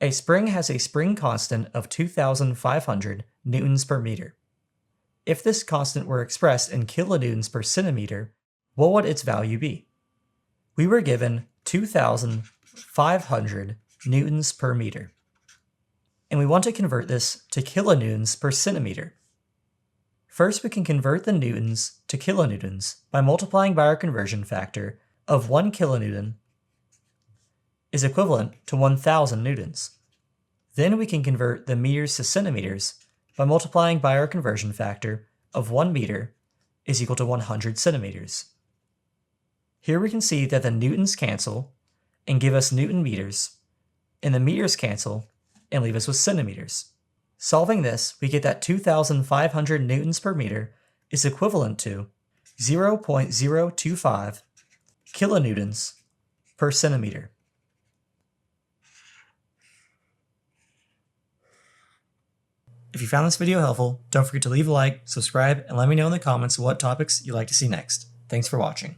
A spring has a spring constant of 2,500 newtons per meter. If this constant were expressed in kilonewtons per centimeter, what would its value be? We were given 2,500 newtons per meter, and we want to convert this to kilonewtons per centimeter. First, we can convert the newtons to kilonewtons by multiplying by our conversion factor of 1 kilonewton is equivalent to 1,000 newtons. Then we can convert the meters to centimeters by multiplying by our conversion factor of 1 meter is equal to 100 centimeters. Here we can see that the newtons cancel and give us newton meters, and the meters cancel and leave us with centimeters. Solving this, we get that 2,500 newtons per meter is equivalent to 0.025 kilonewtons per centimeter. If you found this video helpful, don't forget to leave a like, subscribe, and let me know in the comments what topics you'd like to see next. Thanks for watching.